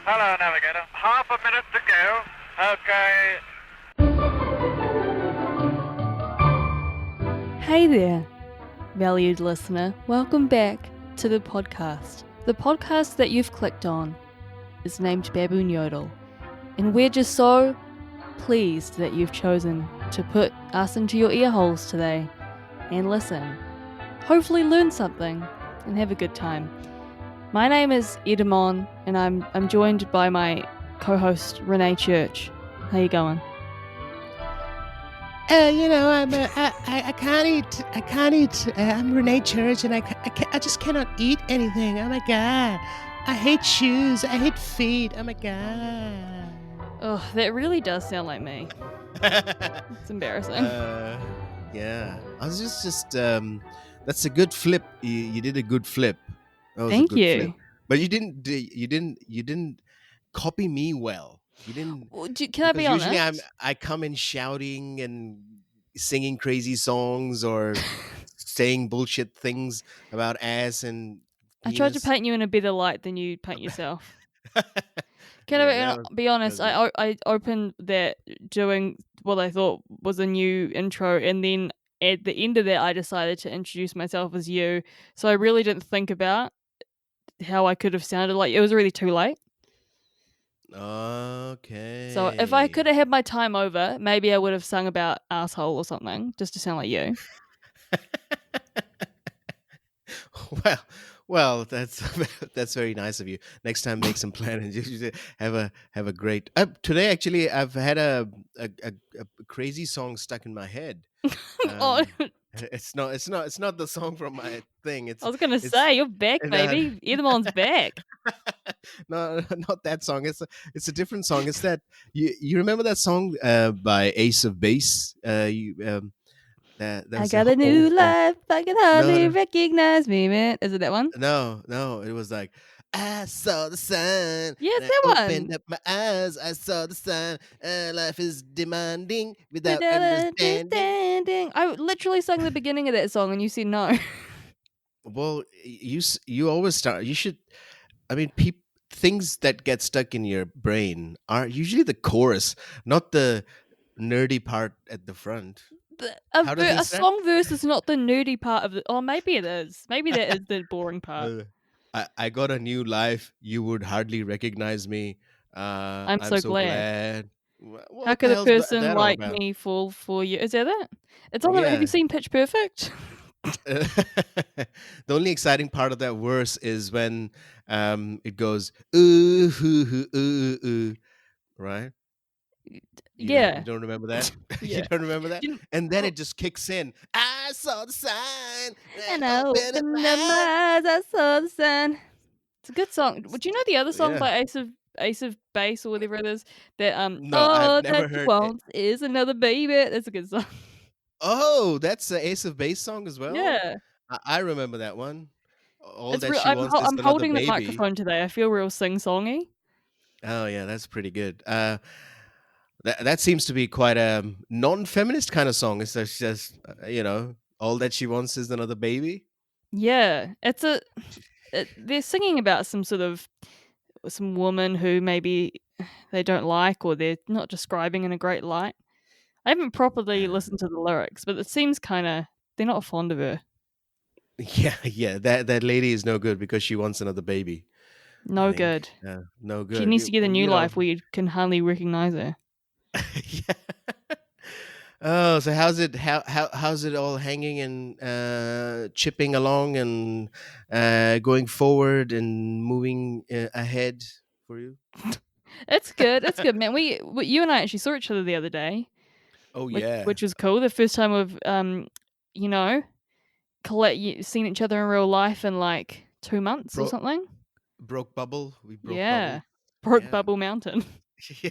Hello, navigator. Half a minute to go. Okay. Hey there, valued listener. Welcome back to the podcast. The podcast that you've clicked on is named Baboon Yodel, and we're just so pleased that you've chosen to put us into your ear holes today and listen. Hopefully learn something and have a good time. My name is Edamon, and I'm joined by my co-host Renee Church. How you going? I can't eat. I'm Renee Church, and I just cannot eat anything. Oh my god, I hate shoes. I hate feet. Oh my god. Oh, that really does sound like me. It's embarrassing. Yeah. I was just that's a good flip. You did a good flip. That was Thank a good you. flip. But you didn't copy me well. You didn't. Well, can I be Because honest? usually I come in shouting and singing crazy songs or saying bullshit things about ass and I tried to penis. paint you in a better light than you paint yourself. Can Yeah, I be honest? that was I opened that doing what I thought was a new intro, and then at the end of that, I decided to introduce myself as you. So I really didn't think about how I could have sounded like it was already too late. okay. So if I could have had my time over, maybe I would have sung about asshole or something just to sound like you. Well, that's very nice of you. Next time, make some plan and just have a great. Today, actually, I've had a crazy song stuck in my head. Oh, It's not the song from my thing. I was gonna It's say you're back, and, baby. Edamon's back. no, not that song. It's a different song. It's that you remember that song by Ace of Base? I There's got a new life. I can hardly no. recognize me, man. Is it that one? No, it was like I saw the sun. Yes, And I that opened one. up my eyes. I saw the sun. Life is demanding without Without understanding. understanding. I literally sang the beginning of that song and you said no. Well, you always start. You should. I mean, things that get stuck in your brain are usually the chorus, not the nerdy part at the front. How do A things start? song verse is not the nerdy part of it. Oh, maybe it is. Maybe that is the boring part. I got a new life. You would hardly recognize me. I'm I'm so so glad. glad. How What the could a hell's person that all like about? me fall for you? Is that it? It's on. Have you Yeah. seen Pitch Perfect? The only exciting part of that verse is when it goes ooh hoo hoo ooh ooh, right? You Yeah. don't remember that? You Yeah. don't remember that? You And then know, it just kicks in. I saw the sign. and I I opened up opened up my eyes. my eyes, I saw the sun. It's a good song. Would you know the other song Yeah. by Ace of Base or whatever it is? That No, I've all that never you heard it. want is another baby. That's a good song. Oh, that's the Ace of Base song as well. Yeah, I remember that one. All it's that real. she wants is I'm another holding the baby. microphone today. I feel real sing songy. Oh yeah, that's pretty good. That seems to be quite a non-feminist kind of song. It's just all that she wants is another baby. Yeah, they're singing about some woman who maybe they don't like or they're not describing in a great light. I haven't properly listened to the lyrics, but it seems kind of they're not fond of her. Yeah. That lady is no good because she wants another baby. I No think good. no She good. needs to get a new life where you can hardly recognize her. Yeah. Oh, so how's it all hanging and chipping along and going forward and moving ahead for you? It's good. It's good, man. You and I actually saw each other the other day, Oh which yeah, which was cool. The first time we've you know, seen each other in real life in like 2 months or Bro- something. broke bubble. We broke Yeah, bubble. broke Yeah, Bubble Mountain. yeah.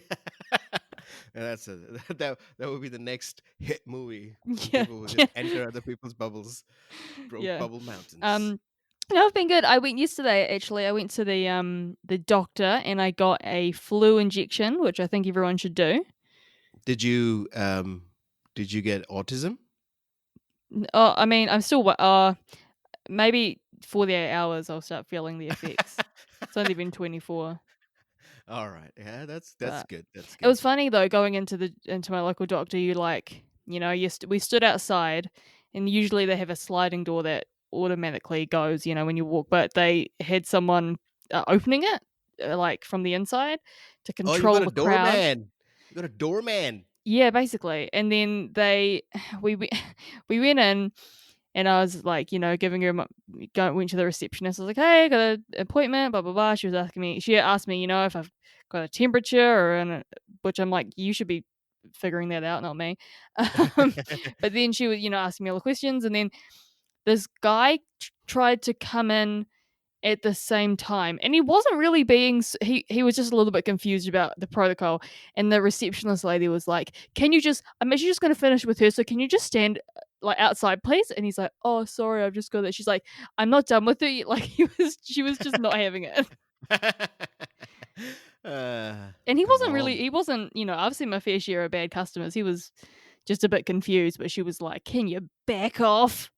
And that's that would be the next hit movie. Yeah, People will yeah, just enter other people's bubbles. Broke yeah. bubble mountains. Um, no, I've been good. I went yesterday. Actually, I went to the doctor and I got a flu injection, which I think everyone should do. Did you did you get autism? Oh, I mean, I'm still maybe 48 hours. I'll start feeling the effects. It's only been 24. All right. Yeah, that's But good. That's it good. was funny though going into my local doctor. You like, we stood outside, and usually they have a sliding door that automatically goes, when you walk. But they had someone opening it, like from the inside, to Oh, you've control got a the crowd. doorman. You got a doorman. Yeah, basically. And then we we went in, and I was like, giving her went to the receptionist. I was like, hey, I got an appointment, blah blah blah. She asked me, if I've got a temperature which I'm like, you should be figuring that out, not me. Um, but then she was, asking me all the questions, and then this guy tried to come in at the same time, and he wasn't really he was just a little bit confused about the protocol. And the receptionist lady was like, can you just, I'm actually just going to finish with her, so can you just stand like outside please? And he's like, oh sorry, I've just got that. She's like, I'm not done with it. Like, she was just not having it. And The mom. he wasn't, I've seen my fair share of bad customers. He was just a bit confused, but she was like, can you back off?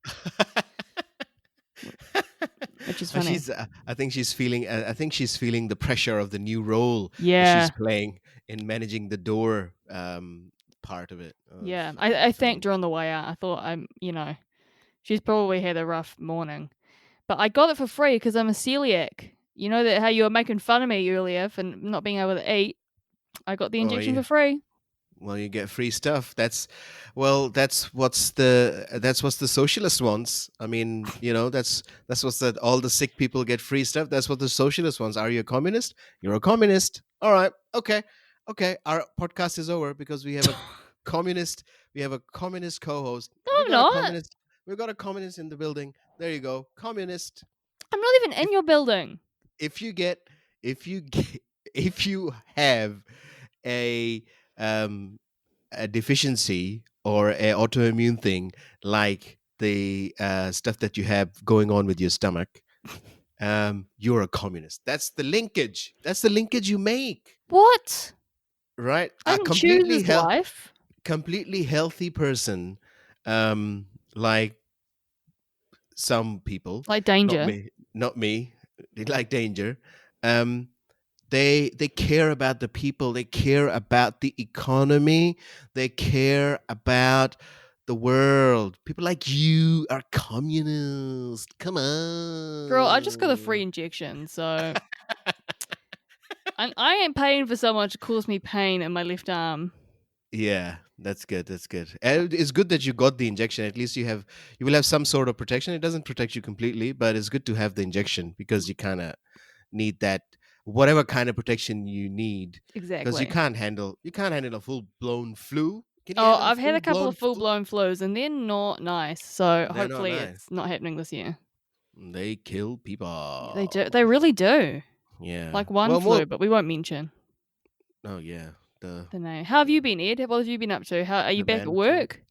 Which is funny. I think she's feeling. I think she's feeling the pressure of the new role that she's Yeah. playing in managing the door part of it. Oh, Yeah, funny, I funny. thanked her on the way out. I thought, she's probably had a rough morning, but I got it for free because I'm a celiac. You know that how you were making fun of me earlier for not being able to eat. I got the Oh injection yeah. for free. Well, you get free stuff. That's what's the socialist wants. I mean, that's what's that. All the sick people get free stuff. That's what the socialist wants. Are you a communist? You're a communist. All right. Okay. Okay. Our podcast is over because we have a communist. We have a communist co-host. No, We I'm got a not. communist. We got a communist in the building. There you go. Communist. I'm not even in If your building. if you get if you get, if you have a um a deficiency or a autoimmune thing like the stuff that you have going on with your stomach, you're a communist. That's the linkage. That's the linkage you make, What? right? I A didn't choose this life. completely healthy person, like some people, Like not danger. me, not me. They like danger. Um, they care about the people, they care about the economy, they care about the world. People like you are communist. Come Girl, I just got a free on. injection, so I ain't paying for someone to cause me pain in my left arm. Yeah, that's good. That's good. And it's good that you got the injection. At least you will have some sort of protection. It doesn't protect you completely, but it's good to have the injection because you kind of need that, whatever kind of protection you need, because Exactly. you can't handle a full blown flu. Can you Oh, handle a I've had full a couple blown of full flu? blown flus, and they're not nice. So They're not hopefully nice. it's not happening this year. They kill They do. people. They really do. Yeah. Like one Well, more. flu, but we won't mention Oh yeah. The the name. How have you the been, Ed? What have you been up to? How are you the back at man flu. work?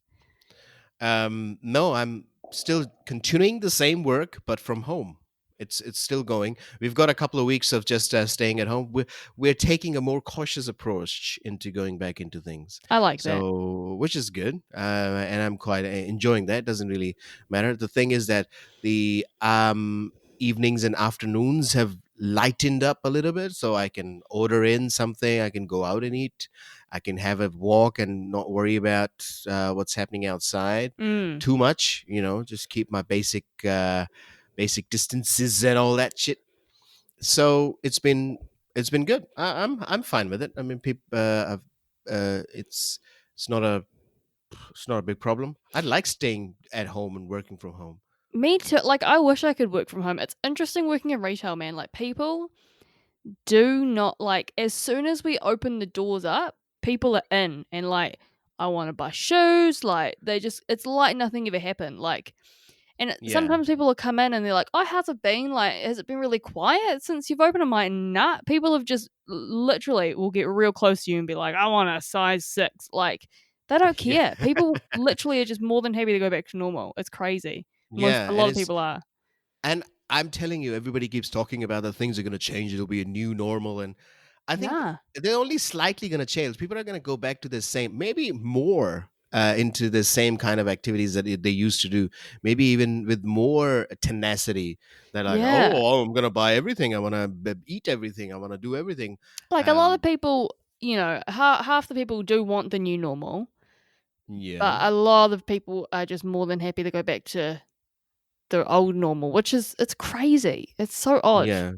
No, I'm still continuing the same work, but from home. It's still going. We've got a couple of weeks of just staying at home. We're taking a more cautious approach into going back into things, I like that. so which is good, and I'm quite enjoying that. Doesn't really matter. The thing is that the evenings and afternoons have lightened up a little bit, so I can order in something. I can go out and eat. I can have a walk and not worry about what's happening outside Mm. too much. Just keep my basic distances and all that shit. So it's been good. I'm fine with it. I mean, people, it's not a it's not a big problem. I like staying at home and working from home. Me too. Like, I wish I could work from home. It's interesting working in retail, man. Like, people do not, like, as soon as we open the doors up, people are in and like, I want to buy shoes. Like, it's like nothing ever happened. Like, and Yeah, sometimes people will come in and they're like, oh, how's it been? Like, has it been really quiet since you've opened? I'm like, nah. People have just literally will get real close to you and be like, I want a size 6. Like, they don't yeah, care. People literally are just more than happy to go back to normal. It's crazy. yeah. A lot of people are. And I'm telling you, everybody keeps talking about that things are going to change. It'll be a new normal, and I think Nah. they're only slightly going to change. People are going to go back to the same, maybe more. into the same kind of activities that they used to do, maybe even with more tenacity. They're like, Yeah. oh, I'm gonna buy everything, I want to eat everything, I want to do everything. Like a lot of um people, half the people do want the new normal, yeah, but a lot of people are just more than happy to go back to the old normal, which it's crazy. It's so odd. yeah,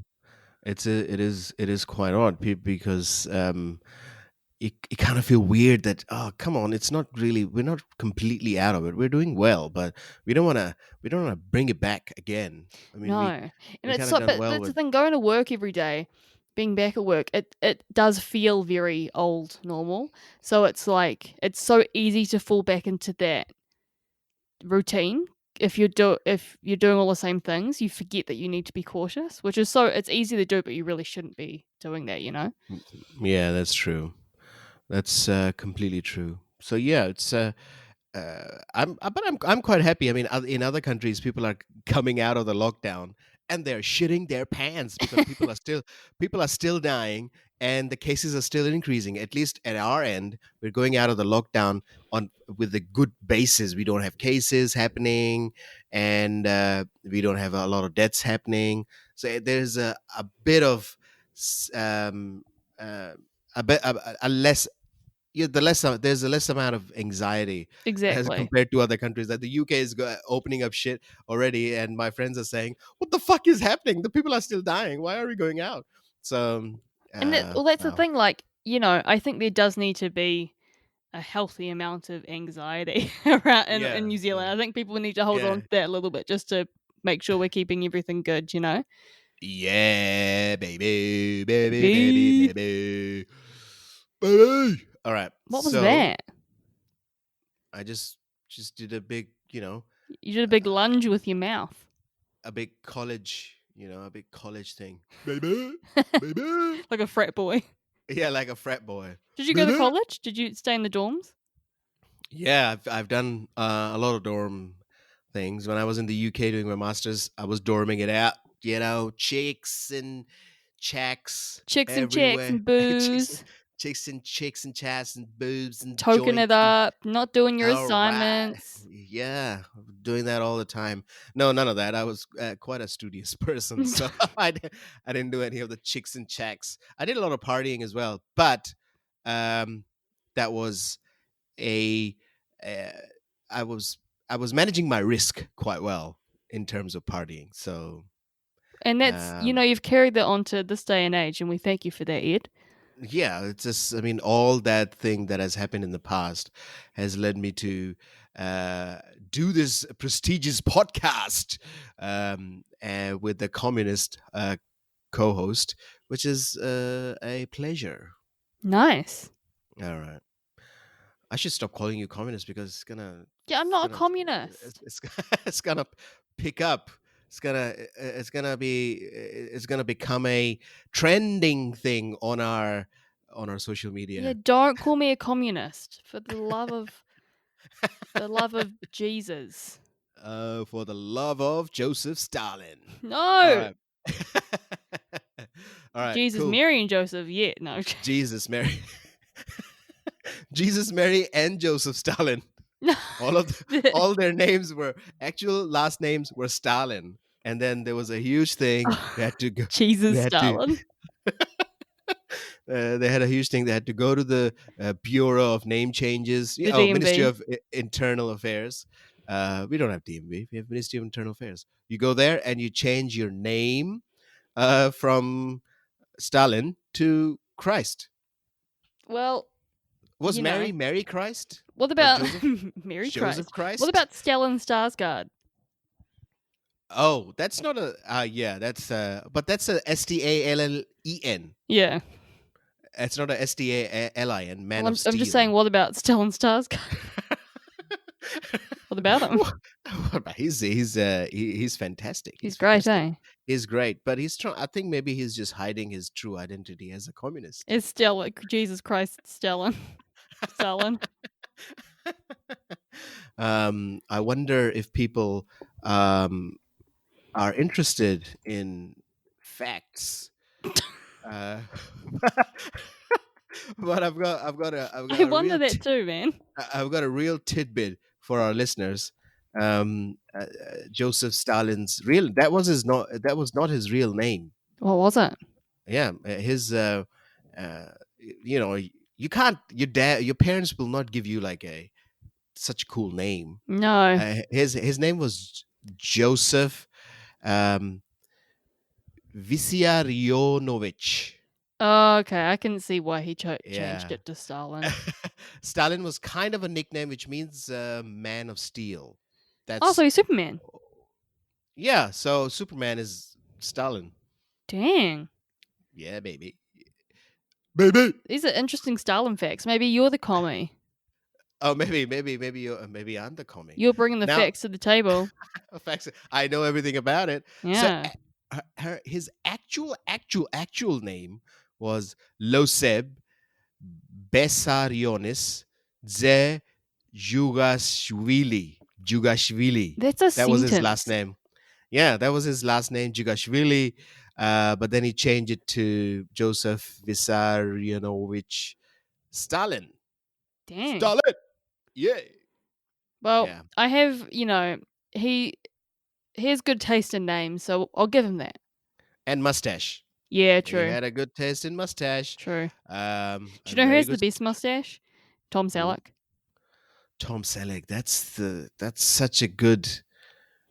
it is quite odd, because you kind of feel weird that, oh, come on, it's not really, we're not completely out of it, we're doing well, but we don't want to bring it back again. I mean, No. we And we it's kind of so done but well that's the with. thing, going to work every day, being back at work, it does feel very old normal. So it's like it's so easy to fall back into that routine. If you're doing all the same things, you forget that you need to be cautious, which is so it's easy to do, but you really shouldn't be doing that, you know? Yeah, that's true. That's completely true. So yeah, it's but I'm quite happy. I mean, in other countries, people are coming out of the lockdown and they're shitting their pants because people are still dying, and the cases are still increasing. At least at our end, we're going out of the lockdown on with a good basis. We don't have cases happening, and we don't have a lot of deaths happening. So there's a bit of s- uh, a less, yeah, there's a less amount of anxiety as Exactly. compared to other countries. That the UK is opening up shit already, and my friends are saying, "What the fuck is happening? The people are still dying. Why are we going out?" So, And that's the wow, thing, like, I think there does need to be a healthy amount of anxiety around yeah, in New yeah, Zealand. I think people need to hold on yeah, to that a little bit just to make sure we're keeping everything good, you know? yeah, baby, baby, baby, Baby. baby, baby. All right, What was so that? I just did a big, You did a big uh, lunge with your mouth. a big college, a big college thing, baby, baby. Like a frat boy. Yeah, like a frat boy. Did you go to Baby. college? Did you stay in the dorms? Yeah, I've done a lot of dorm things. When I was in the UK doing my masters, I was dorming it out. Chicks and checks Chicks and checks everywhere. and chicks, and, booze, chicks and chats and boobs and toking it joints and. up, not doing your All right, assignments. yeah, doing that all the time. No, none of that. I was quite a studious person, so I didn't do any of the chicks and checks. I did a lot of partying as well, but um, that was a uh, I was I was managing my risk quite well in terms of partying. So And that's, um, you've carried that on to this day and age, and we thank you for that, Ed. yeah, it's just, I mean, all that thing that has happened in the past has led me to uh, do this prestigious podcast with the communist co-host, which is a pleasure. Nice. All right. I should stop calling you communist because it's gonna, Yeah, I'm it's not a gonna, communist. it's, it's gonna pick up. It's gonna become a trending thing on our social Yeah, media. don't call me a communist for the love of Jesus. For the love of Joseph Stalin. All No, right. All right. Jesus, Cool. Mary, and Joseph. Yeah, no, Jesus, Mary, Jesus, Mary, and Joseph Stalin. no. All their names were actual last names were Stalin, and then there was a huge thing. They had to go. They Jesus, had to. Stalin, They had a huge thing. They had to go to the Bureau of Name Changes. the Oh, Ministry DMV. of Internal Affairs. We don't have DMV. We have Ministry of Internal Affairs. You go there and you change your name from Stalin to Christ. Well, Was you know, Mary Christ what or about Joseph Mary Joseph Christ? What Christ? about Stellan Skarsgård? Oh, that's not a. Yeah, that's but that's a Stallen. Yeah. It's not a Stalin. Man Well, of I'm just saying, Steel. what about Stellan Skarsgård? What about him? He's fantastic. He's He's great, fantastic. eh? He's great, but he's trying. I think maybe he's just hiding his true identity as a communist. It's Stellan, Jesus Christ, Stellan, Stalin. I wonder if people um, are interested in facts. Uh, But I've got I a wonder real that too, man. I've got a real tidbit for our listeners. Joseph Stalin's real that was not his real name. What was it? Yeah, his uh, you know, you can't your parents will not give you like a such a cool name. No. His name was Joseph um, Vissarionovich. Oh, okay, I can see why he changed Yeah. it to Stalin. Stalin was kind of a nickname which means man of steel. Oh, so That's he's Superman. yeah. So Superman is Stalin. Dang. Yeah, baby. Baby. These are interesting Stalin facts. Maybe you're the commie. Oh, maybe I'm the commie. You're bringing the Now, facts to the table. facts. I know everything about it. So Yeah. his actual name was Loseb Bessarionis Ze Jugashvili. That's a That was his last sentence. name. Yeah, that was his last name, Jugashvili. But then he changed it to Joseph Vissarionovich Stalin. Dang. Stalin. Yeah. Well, Yeah. I have, he has good taste in names, so I'll give him that. And mustache. Yeah, He true. had a good taste in mustache. True. Do A you know who very has the good best mustache? Tom who? Selleck. Tom Selleck. That's such a good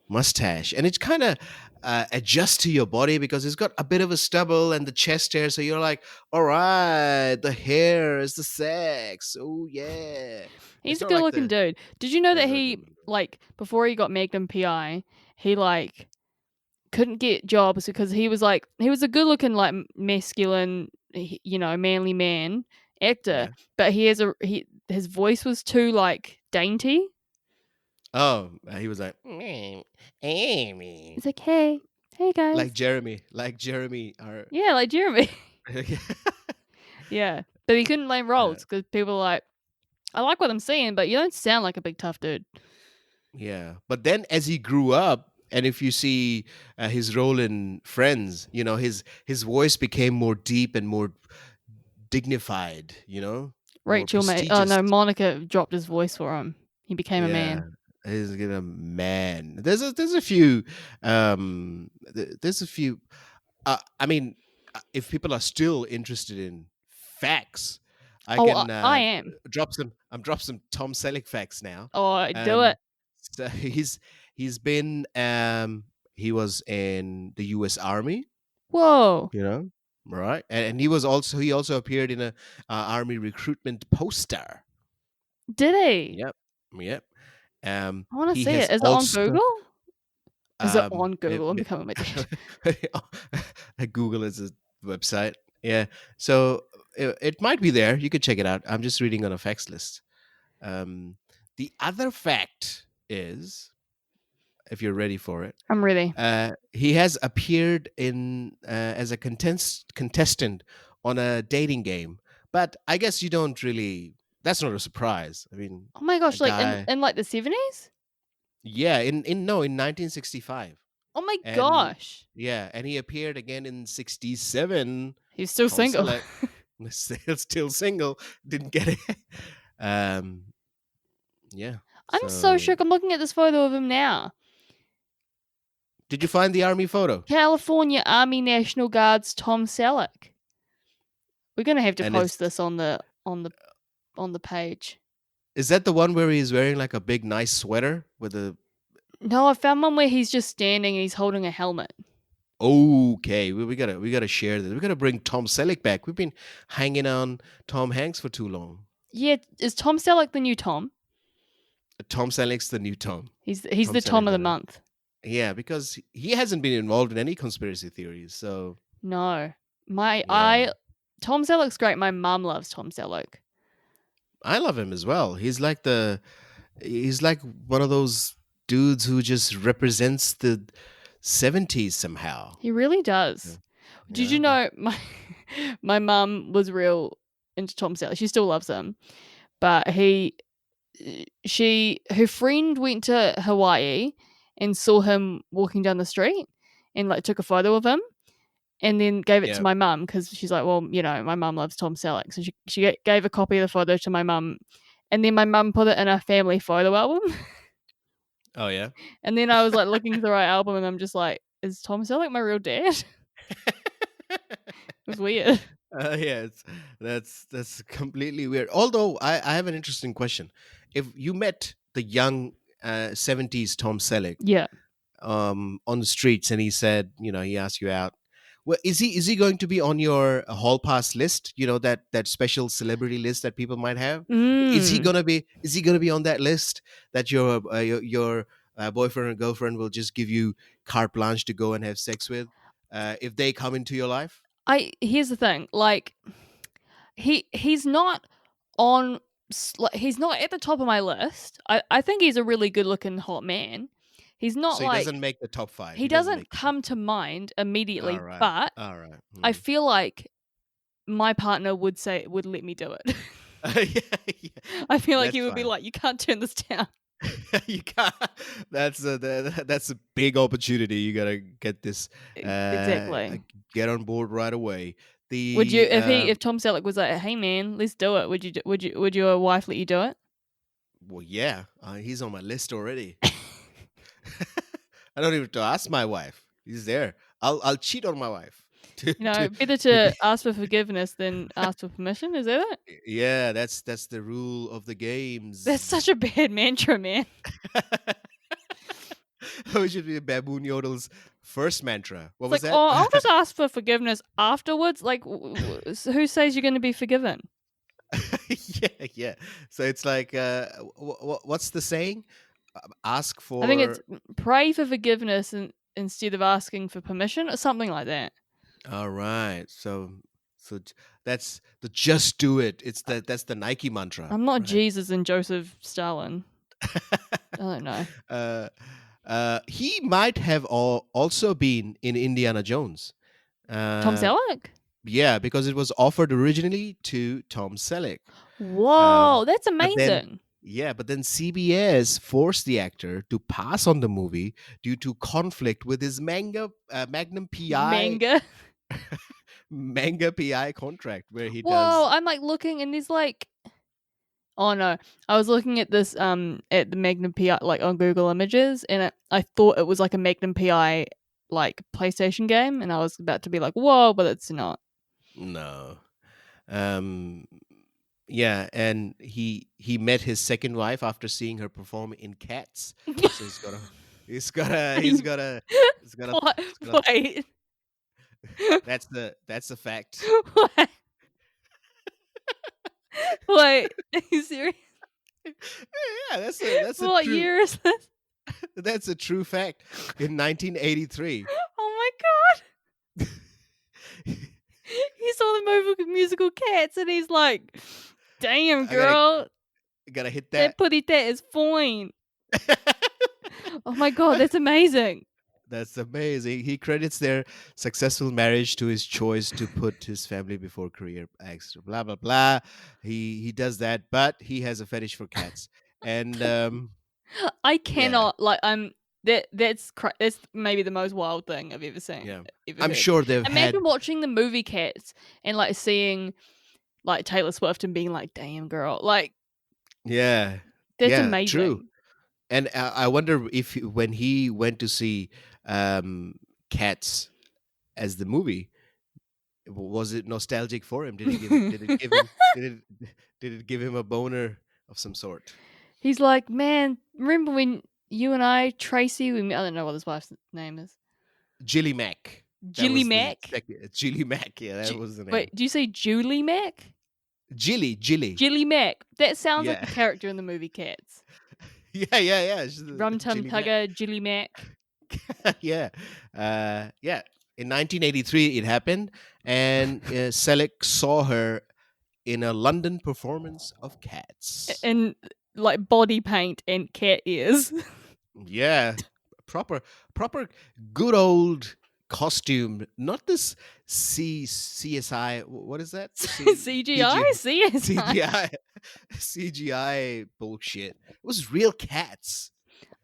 mustache, and it's kind of adjusts to your body because it's got a bit of a stubble and the chest hair. So you're like, all right, the hair is the sex. Oh yeah. It's He's a not good like looking the dude. Did you know yeah, that very he, good. before he got Magnum PI, he, couldn't get jobs because he was a good looking, masculine, manly man actor, Yeah. but his voice was too, dainty. Oh, he was like, "Mm, Amy, He's like, hey guys. like Jeremy, or Yeah, like Jeremy. Yeah. But he couldn't land uh, roles because people were like, I like what I'm seeing, but you don't sound like a big tough dude. yeah. But then as he grew up, and if you see his role in Friends, his voice became more deep and more dignified, more Oh prestigious. no, Monica dropped his voice for him. He became a Yeah, man. he's gonna man. There's a few there's a few. I mean, if people are still interested in facts, I Oh, can I am. drop some. I'm drop some Tom Selleck facts now. Oh, do Um, it. so he's been he was in the U.S. Army, Whoa. right, and he also appeared in a army recruitment poster. Did he? Yep, yep. I want to He see has it. Is it on also Google? Is it on may- Google? I'm may- becoming my dad. Google is a website. Yeah, so it might be there. You could check it out. I'm just reading on a facts list. Um, the other fact is, if you're ready for it, I'm ready. he has appeared in as a contestant on a dating game. But I guess you don't really. That's not a surprise. I mean, Oh my a gosh, guy. in the 70s? Yeah, in 1965. Oh my And gosh. yeah, and he appeared again in 67. He's still Tom single. Selleck, still single, didn't get it. Um, yeah. I'm so So, shook. I'm looking at this photo of him now. did you find the army photo? California Army National Guard's Tom Selleck. We're gonna have to And post it's this on the page. is that the one where he's wearing like a big nice sweater with a No, I found one where he's just standing and he's holding a helmet. okay, we gotta share this. We gotta bring Tom Selleck back. We've been hanging on Tom Hanks for too long. Yeah, is Tom Selleck the new Tom? Tom Selleck's the new Tom. He's Tom the Tom Selleck's of the the month. yeah, because he hasn't been involved in any conspiracy theories. So No. yeah. Tom Selleck's great. My mum loves Tom Selleck. I love him as well. He's like one of those dudes who just represents the 70s somehow. He really does. Did you know my mum was real into Tom Selleck. She still loves him. But her friend went to Hawaii and saw him walking down the street and took a photo of him. and then gave it to Yeah. my mum because she's like, well, my mum loves Tom Selleck. So she gave a copy of the photo to my mum, and then my mum put it in a family photo album. Oh yeah. And then I was like looking through our album, and I'm just like, is Tom Selleck my real dad? It was weird. Yeah, that's completely weird. Although I have an interesting question. If you met the young 70s Tom Selleck Yeah. on the streets and he said, he asked you out, well, is he going to be on your hall pass list? That special celebrity list that people might have. Mm. Is he gonna be on that list that your boyfriend or girlfriend will just give you carte blanche to go and have sex with if they come into your life? Here's the thing, like he's not on he's not at the top of my list. I think he's a really good looking hot man. He's not So he like doesn't make the top five. he He doesn't doesn't make the top. come to mind All immediately, right. but All right. I feel like my partner would let me do it. Yeah, yeah, I feel like that's he would be fine. like, you can't turn this down. You can't. That's a big opportunity. You gotta get this. Exactly. Get on board right away. Would you, The if Tom Selleck was like, hey man, let's do it? Would your wife let you do it? Well, yeah, he's on my list already. I don't even have to ask my wife. He's there. I'll cheat on my wife. Better To to be, ask for forgiveness than ask for permission. Is that it? yeah, that's the rule of the That's games. such a bad mantra, man. It should be Baboon Yodel's first mantra. What It's was like, that? oh, I'll just ask for forgiveness afterwards. Like, who says you're going to be forgiven? Yeah, yeah. So it's like, what's the saying? Ask I think it's for. pray for forgiveness instead of asking for permission or something like that. All right. So that's the just do it. That's the Nike mantra, I'm not right? Jesus and Joseph Stalin. I don't know. He might have also been in Indiana Jones. Tom Uh, Selleck? yeah, because it was offered originally to Tom Selleck. Whoa, that's But then, amazing. yeah, but then CBS forced the actor to pass on the movie due to conflict with his Magnum PI Manga. manga PI contract, where he Whoa, does. I'm like looking and there's like, oh no, I was looking at this at the Magnum PI like on Google Images, and I thought it was like a Magnum PI like PlayStation game, and I was about to be like, whoa, but it's not. No. Um, yeah, and he met his second wife after seeing her perform in Cats. So he's got a he's got a he's got a What? he's got a Wait. that's a fact. What? Wait, are you serious? Yeah, that's a What true year is this? that's a true fact. In 1983. Oh my god. He saw the musical Cats and he's like, damn I gotta girl, gotta hit that that. putty tat is fine. Oh my god, that's amazing. That's amazing. He credits their successful marriage to his choice to put his family before career. Blah blah blah. He does that, but he has a fetish for cats. And I yeah, cannot that's maybe the most wild thing I've ever seen, yeah. ever I'm heard. sure they've Imagine had. watching the movie Cats and like seeing like Taylor Swift and being like, damn girl, like Yeah, that's yeah, true. amazing. And I wonder if when he went to see Cats as the movie, was it nostalgic for him? Did it give him a boner of some sort? He's like, man, remember when you and I, Tracy, we met, I don't know what his wife's name is. Jilly Mac. That Jilly was the Mac? second. Jilly Mac. Yeah, that was the name. Wait, do you say Julie Mac? Jilly. Jilly Mac. That sounds like Yeah. a character in the movie Cats. Yeah. She's Rum Tum Jilly Mac. Tugger, Jilly Mac. Yeah. Yeah. In 1983, it happened, and Selleck saw her in a London performance of Cats. And like body paint and cat ears. Yeah, proper, good old costume. Not this CSI. What is that? CGI? CSI? CGI, CGI bullshit. It was real cats.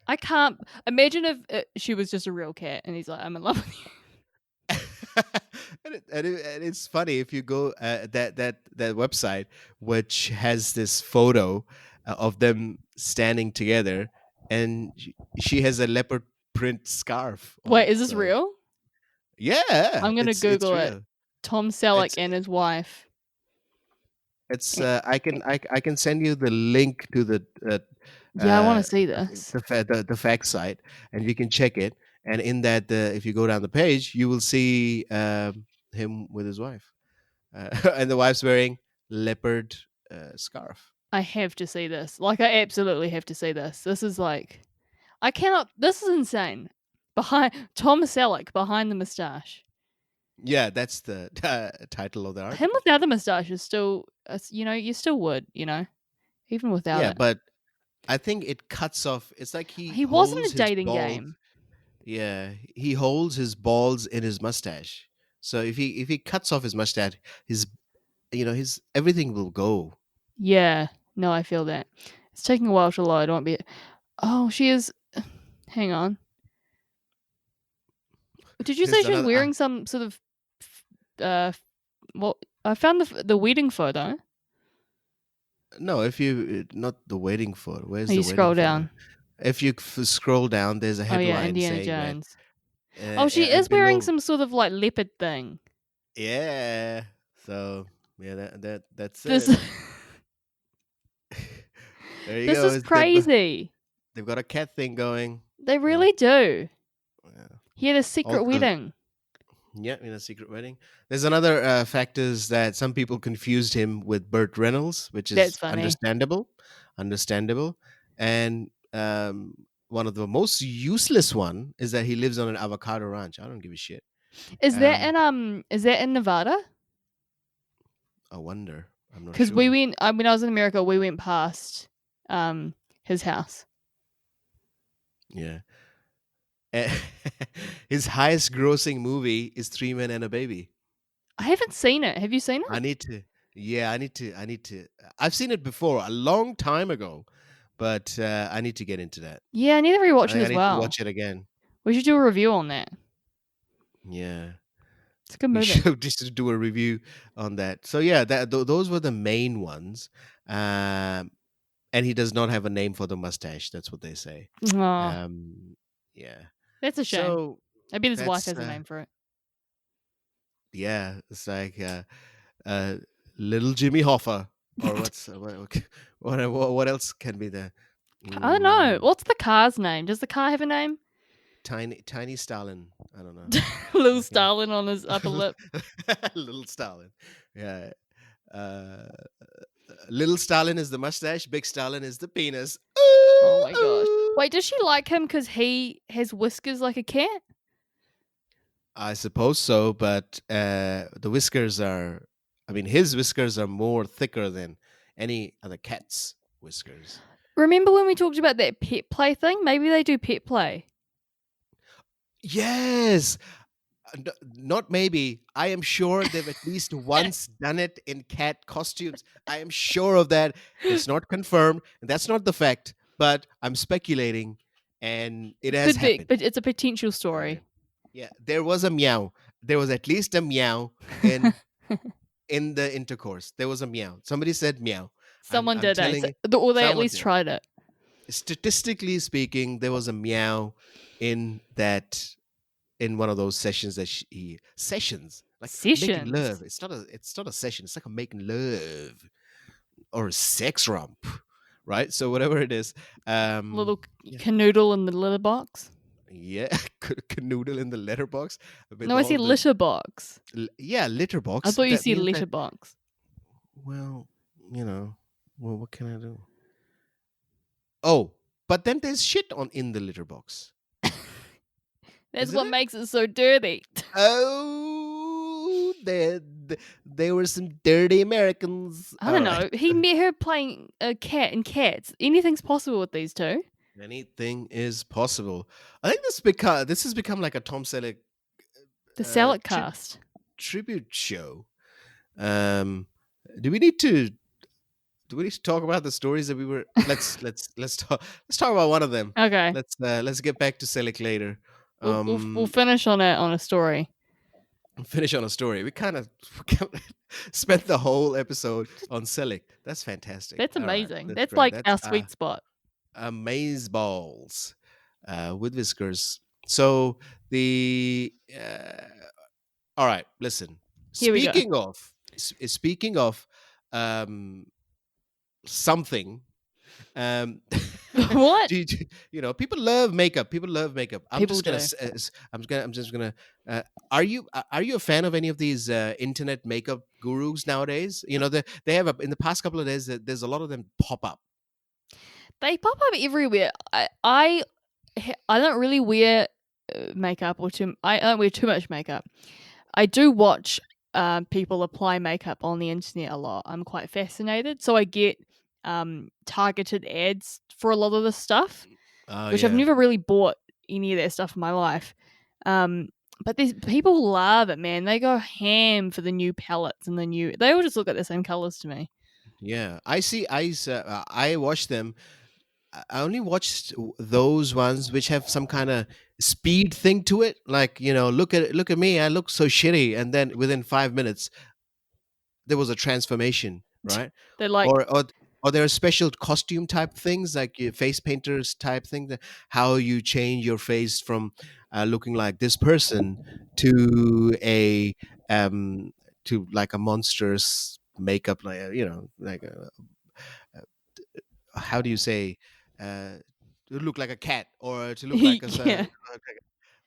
I can't imagine if she was just a real cat and he's like, I'm in love with you. and it's funny if you go that website, which has this photo of them standing together, and she has a leopard print scarf Wait, on. is this So real? yeah, I'm gonna it's Google it. real. Tom Selleck It's and his wife. it's Eh, I can send you the link to Yeah, I want uh to see this. the fact site, and you can check it. And in that, if you go down the page, you will see him with his wife, and the wife's wearing leopard scarf. I have to see this. Like, I absolutely have to see this. This is like, I cannot. This is insane. Behind Tom Selleck behind the mustache. Yeah, that's the title of the Him article. without the mustache is still, you still would, even without Yeah, it. but I think it cuts off. It's like he He wasn't holds a his dating balls. game. Yeah, he holds his balls in his mustache. So if he cuts off his mustache, his his everything will go. Yeah, no, I feel that. It's taking a while to load. I won't be. Oh, she is. Hang on. Did you say There's she was another. wearing some sort of? Uh, well, I found the wedding photo. No, if you not the wedding photo. Where's Oh, the you wedding scroll photo? down. If you scroll down, there's a Oh yeah, headline Indiana saying that. Jones. Oh, she And is wearing below, some sort of like leopard thing. yeah. So yeah, that's This it. There you this go. is crazy. They've got a cat thing going. They Yeah. really do. Yeah. He had a secret Also, wedding. yeah, in a secret wedding. There's another fact is that some people confused him with Burt Reynolds, which That's is funny. understandable. And one of the most useless one is that he lives on an avocado ranch. I don't give a shit. Is that Um, in Nevada? I wonder. I'm not Because we sure. went. When I was in America, we went past his house. Yeah. Eh, His highest grossing movie is Three Men and a Baby. I haven't seen it. Have you seen I it? need to. Yeah, I need to. I've seen it before a long time ago, but I need to get into that. Yeah, I need to I rewatch it think I as need to well. watch it again. We should do a review on that. Yeah, It's a good we movie. should just do a review on that. So yeah, those were the main ones. And he does not have a name for the mustache. That's what they say. Oh, Yeah. that's a shame. So I bet his wife that's has a name for it. yeah. It's like little Jimmy Hoffa, or what's what else can be there? I don't know. Mm, What's the car's name? Does the car have a name? tiny Stalin. I don't know. Little Okay. Stalin on his upper lip. Little Stalin. Yeah. Uh, Little Stalin is the mustache. Big Stalin is the penis. Oh my gosh. Ooh. Wait, does she like him because he has whiskers like a cat? I suppose so, but the whiskers are. I mean, his whiskers are more thicker than any other cat's whiskers. Remember when we talked about that pet play thing? Maybe they do pet play. Yes. Not maybe. I am sure they've at least once done it in cat costumes. I am sure of that. It's not confirmed, and that's not the fact, but I'm speculating, and it has Could be, happened. but it's a potential Okay. story. Yeah, there was a meow. There was at least a meow in the intercourse. There was a meow. Somebody said meow. Someone I'm did telling it. you, Or they at someone least did. tried it. Statistically speaking, there was a meow in one of those sessions that sessions like making love. Sessions. It's not a session. It's like a making love or a sex romp, right? So whatever it is, Little yeah, canoodle in the litter box. yeah, canoodle in the letterbox. With No, I all said the litter box. yeah, litter box. I thought you That said means litter that, box. well, well, what can I do? Oh, but then there's shit in the litter box. That's Isn't what it? makes it so dirty. Oh, there were some dirty Americans. I don't All know. right. He met her playing a cat and cats. Anything's possible with these two. Anything is possible. I think this has become like a Tom Selleck The Selleck tri- cast. tribute show. Do we need to talk about the stories that we were? Let's talk about one of them. Okay. Let's get back to Selleck later. We'll finish on a story. finish on a story. We kind of spent the whole episode on Selleck. That's fantastic. That's All right, amazing. that's That's great. like That's our sweet spot. amaze balls with whiskers. So the all right, listen. Here we go. Speaking of um, something. Um, What? people love makeup. People love makeup. People do. I'm just gonna. Are you a fan of any of these internet makeup gurus nowadays? They have in the past couple of days. There's a lot of them pop up. They pop up everywhere. I don't really wear makeup I don't wear too much makeup. I do watch people apply makeup on the internet a lot. I'm quite fascinated, so I get targeted ads for a lot of this stuff, Oh which I've yeah, never really bought any of that stuff in my life. But these people love it, man. They go ham for the new palettes and they all just look like the same colors to me. yeah. I see. I watch them. I only watched those ones which have some kind of speed thing to it. Like look at me. I look so shitty, and then within 5 minutes there was a transformation, right? They're like, Or there are special costume type things like your face painters type thing, that how you change your face from looking like this person to a um like a monstrous makeup, like like how do you say, uh to look like a cat, or to look like yeah,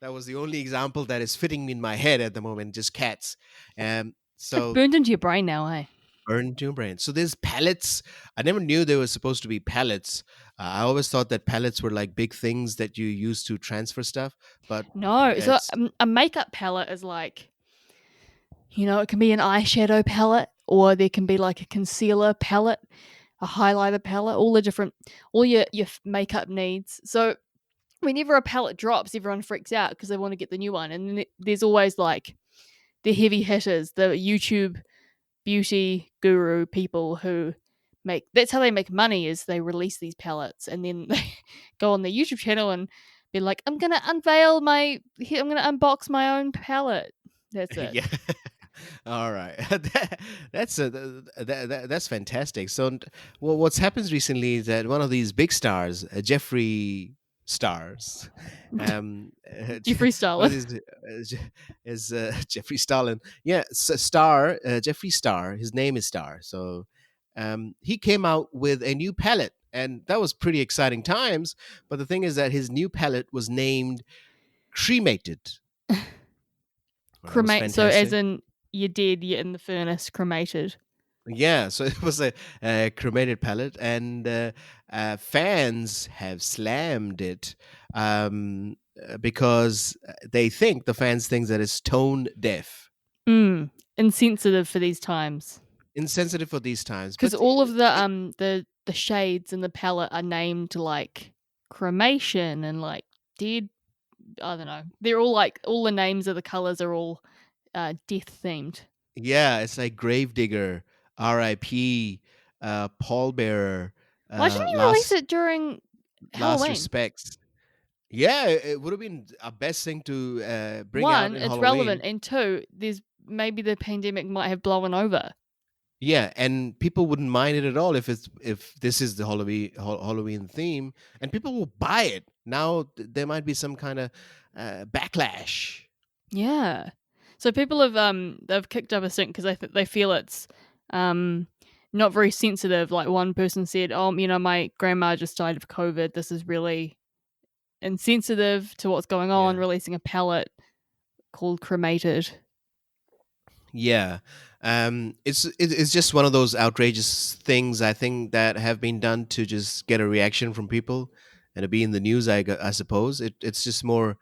that was the only example that is fitting in my head at the moment, just cats. it's like So burned into your brain now, eh? burned into your brain. So there's palettes. I never knew there was supposed to be palettes. I always thought that palettes were like big things that you use to transfer stuff, but No, so it's a makeup palette is like, it can be an eyeshadow palette, or there can be like a concealer palette, a highlighter palette, all your makeup needs. So whenever a palette drops, everyone freaks out because they want to get the new one. And then there's always like the heavy hitters, the YouTube beauty guru people who that's how they make money, is they release these palettes and then they go on their YouTube channel and be like, I'm gonna unbox my own palette. That's it. yeah. All right, that's fantastic. So, well, what's happened recently is that one of these big stars, Jeffree Stars, Jeffree what Stalin. is Jeffree Stalin? Yeah, Star, Jeffree Star. His name is Star. So, he came out with a new palette, and that was pretty exciting times. But the thing is that his new palette was named Cremated. Well, that was Cremate. So as fantastic. in you're dead, you're in the furnace, cremated. Yeah, so it was a cremated palette, and fans have slammed it because the fans think that it's tone deaf, Insensitive for these times. insensitive for these times. Because But all of the shades in the palette are named like cremation and like dead. I don't know. They're all like, all the names of the colors are all death themed. yeah, it's like Gravedigger, R.I.P., Pallbearer, Why didn't you release last it during last Halloween? respects. Yeah, it would have been a best thing to bring out One, in it's Halloween. relevant, and two, there's maybe the pandemic might have blown over. Yeah, and people wouldn't mind it at all if this is the Halloween theme, and people will buy it. Now there might be some kind of backlash. Yeah. So people have they've kicked up a stink because they feel it's not very sensitive. Like one person said, "Oh, my grandma just died of COVID. This is really insensitive to what's going on." Yeah, Releasing a palette called Cremated. yeah. It's just one of those outrageous things, I think, that have been done to just get a reaction from people and to be in the news. I suppose it's just more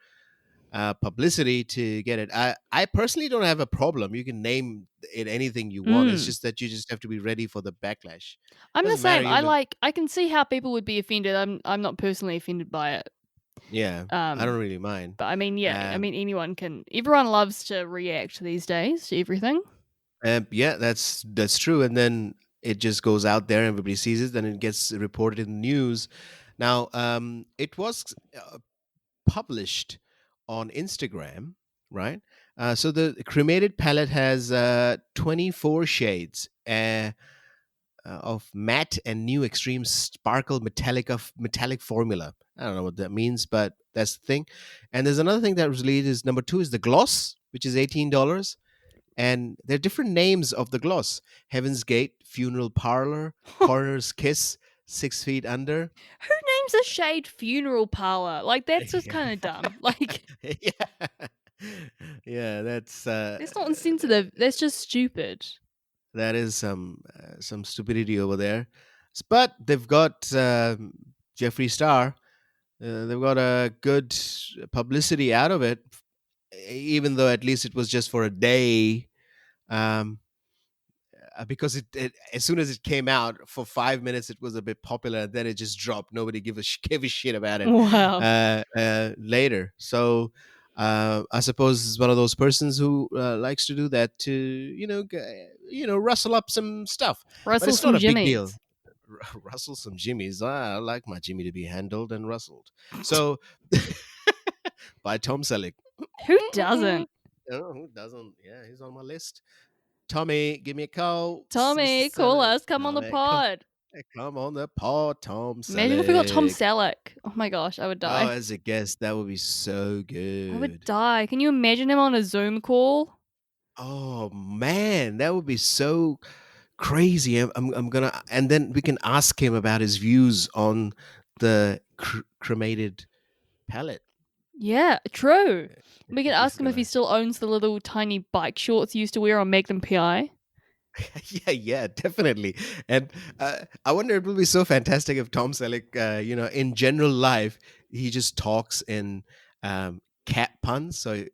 publicity to get it. I personally don't have a problem. You can name it anything you want. It's Mm. just that you just have to be ready for the backlash. I'm the Doesn't matter. same. I can see how people would be offended. I'm not personally offended by it. Yeah, I Um, don't really mind. but I mean, yeah, Um, everyone loves to react these days to everything. yeah, that's true. And then it just goes out there, everybody sees it, then it gets reported in the news. Now, it was published on Instagram, right? So the cremated palette has 24 shades of matte and new extreme sparkle metallic formula. I don't know what that means, but that's the thing. And there's another thing that was released is number two is the gloss, which is $18. And there are different names of the gloss: Heaven's Gate, Funeral Parlor, Coroner's Kiss, 6 Feet Under. Who names a shade funeral parlor? Like, that's just kind of dumb. Like, Yeah. Yeah, that's not insensitive. That's just stupid. that is some stupidity over there. But they've got Jeffree Star. They've got a good publicity out of it, even though at least it was just for a day. Um, because as soon as it came out for 5 minutes, it was a bit popular. And then it just dropped. Nobody gave a shit about it Wow. later. So I suppose it's one of those persons who likes to do that to rustle up some stuff. But Russell it's some not a big deal. jimmies. Rustle some jimmies. I like my Jimmy to be handled and rustled. So by Tom Selleck. Who doesn't? Oh, who doesn't? Yeah, he's on my list. Tommy, give me a call. Tommy, Mr. call Selleck. us. Come on the Tommy, pod. come on the pod, Tom Selleck. Imagine if we got Tom Selleck. Oh my gosh, I would Oh, die. as a guest, that would be so good. I would die. Can you imagine him on a Zoom call? Oh man, that would be so crazy. I'm gonna, and then we can ask him about his views on the cremated palette. Yeah, true. We can He's ask him if gonna he still owns the little tiny bike shorts he used to wear on Magnum PI. yeah, definitely. And I wonder, it will be so fantastic if Tom Selleck, in general life, he just talks in cat puns. So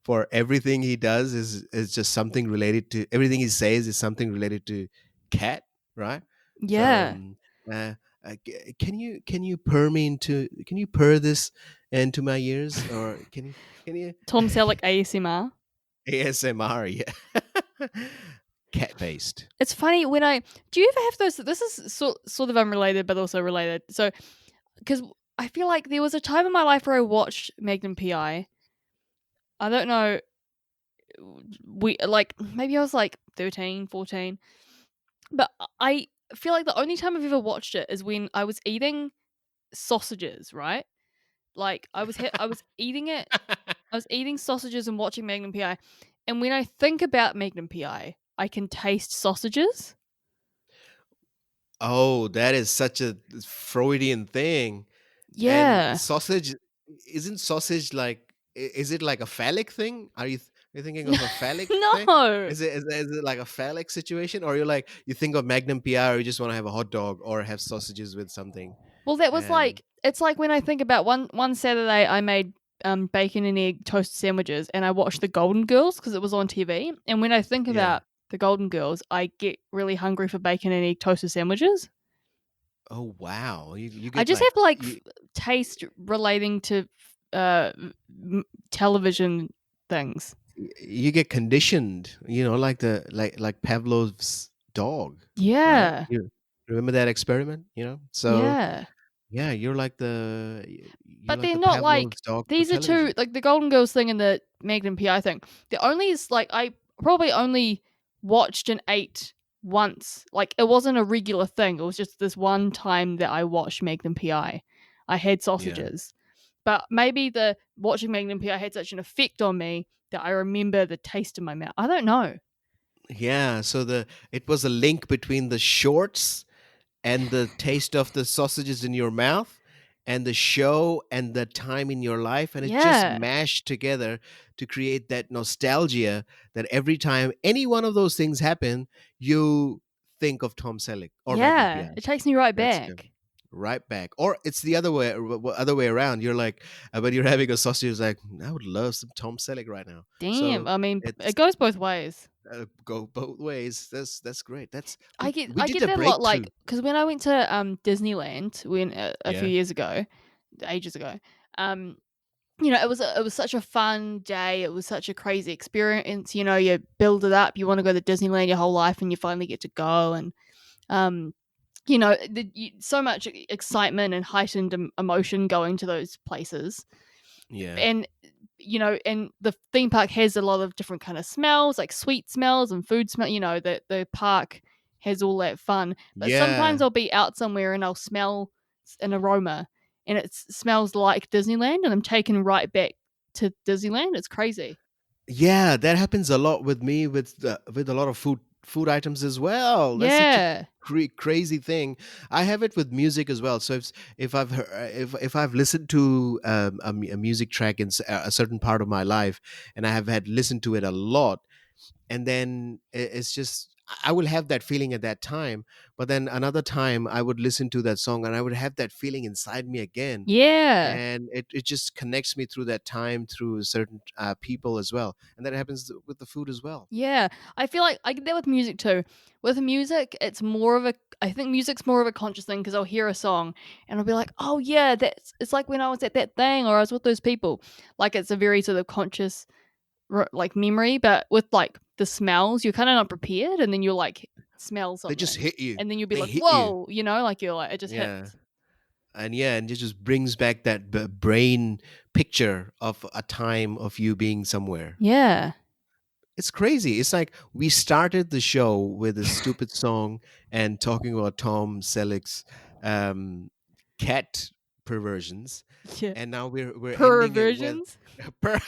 for everything he does is just something related to everything he says is something related to cat, right? So Yeah. can you can you purr this into my ears, or can you Tom Selleck ASMR. ASMR? Yeah. Cat based. It's funny when do you ever have those? This is sort of unrelated, but also related. So, because I feel like there was a time in my life where I watched Magnum PI. I don't know. Maybe I was like 13, 14. But I feel like the only time I've ever watched it is when I was eating sausages, right? Like I was eating it. I was eating sausages and watching Magnum PI. And when I think about Magnum PI, I can taste sausages. Oh, that is such a Freudian thing. And Yeah. sausage, isn't sausage like, is it like a phallic thing? Are you thinking of a phallic thing? No. Is it like a phallic situation, or you think of Magnum PI, or you just want to have a hot dog or have sausages with something? Well, that was And it's like when I think about one Saturday I made bacon and egg toast sandwiches and I watched The Golden Girls because it was on TV. And when I think yeah. about The Golden Girls, I get really hungry for bacon and egg toasted sandwiches. Oh wow, you I get just like have taste relating to television things. you get conditioned, like like Pavlov's dog, right? Yeah. You remember that experiment, So Yeah. yeah, you're like But they're the not like Pavlov's dog for these are two television. like the Golden Girls thing and the Magnum PI thing. The only is like I probably only watched and ate once. Like it wasn't a regular thing. It was just this one time that I watched Magnum PI. I had Yeah. sausages. But maybe the watching Magnum PI had such an effect on me that I remember the taste in my mouth. I don't know. Yeah, so it was a link between the shorts and the taste of the sausages in your mouth and the show and the time in your life, and it just Yeah. mashed together to create that nostalgia that every time any one of those things happen, you think of Tom Selleck or Magnum Yeah. PI. It takes me right That's good. back. Right back, or it's the other way around. You're like, when you're having a sausage, it's like, I would love some Tom Selleck right now. Damn. So I mean, it's it goes both ways. go both ways. That's great. I We get did a that a lot, breakthrough. like because when I went to Disneyland when a few Yeah, years ago, ages ago, um, it was such a fun day. It was such a crazy experience. You build it up. You want to go to Disneyland your whole life, and you finally get to go, and um, so much excitement and heightened emotion going to those places. yeah. And and the theme park has a lot of different kind of smells, like sweet smells and food smell. That the park has all that fun. But sometimes Yeah. I'll be out somewhere and I'll smell an aroma, and it smells like Disneyland, and I'm taken right back to Disneyland. It's crazy. Yeah, that happens a lot with me with a lot of food items as well. That's such a Yeah. crazy thing. I have it with music as well. So if I've if I've listened to a music track in a certain part of my life, and I have had listened to it a lot, and then it's just I will have that feeling at that time, but then another time I would listen to that song and I would have that feeling inside me again, Yeah. and it just connects me through that time through certain people as well, and that happens with the food as well. Yeah, I feel like I get that with music too. With music, I think music's more of a conscious thing because I'll hear a song and I'll be like, oh yeah, it's like when I was at that thing or I was with those people. Like it's a very sort of conscious like memory, but with like the smells, you're kind of not prepared, and then you'll like smell They just something, hit you. and then you'll be They like, hit you. whoa, like you're like it just Yeah. hits. And yeah, and it just brings back that brain picture of a time of you being somewhere. Yeah, It's crazy. It's like we started the show with a stupid song and talking about Tom Selleck's um, cat perversions, yeah. and now we're ending it with PURRversions. per-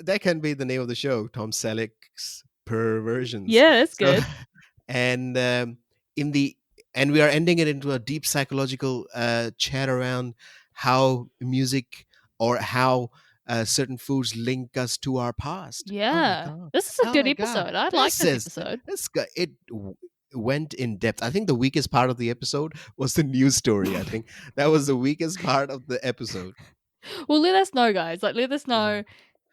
that can be the name of the show, Tom Selleck's perversions. Yeah, that's So good. and in the and we are ending it into a deep psychological chat around how music or how certain foods link us to our past. Oh my Yeah, god! this is a Oh good my god! episode. I like This this is episode. went in depth. I think the weakest part of the episode was the news story. I think that was the weakest part of the episode. Well, let us know, guys. Like, let us Mhm. know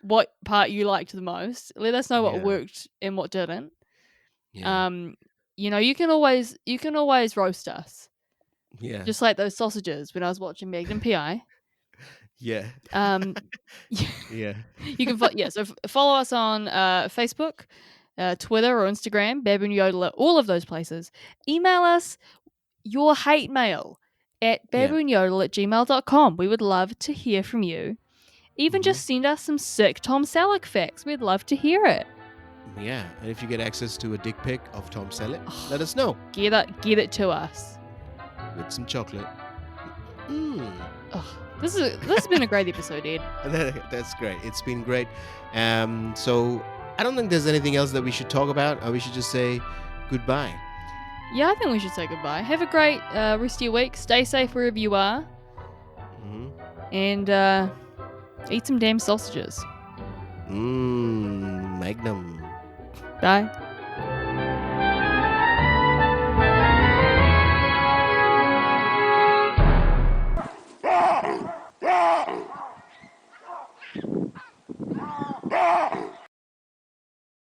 what part you liked the most. Let us know what Yeah, worked and what didn't. yeah, Um, you can always roast us, yeah, just like those sausages when I was watching Magnum PI. yeah, Um, yeah, you can so follow us on Facebook, Twitter, or Instagram, Baboon Yodeler, all of those places. Email us your hate mail at yeah. baboonyodel@gmail.com. We would love to hear from you. Even Hmm. just send us some sick Tom Selleck facts. We'd love to hear it. Yeah, and if you get access to a dick pic of Tom Selleck, let us know Get it to us. with some chocolate. Mm. Ugh, this has been a great episode, Ed. That's great. It's been great. So I don't think there's anything else that we should talk about. Or we should just say goodbye. Yeah, I think we should say goodbye. Have a great rest of your week. Stay safe wherever you are. Hmm. And eat some damn sausages. Magnum. Bye.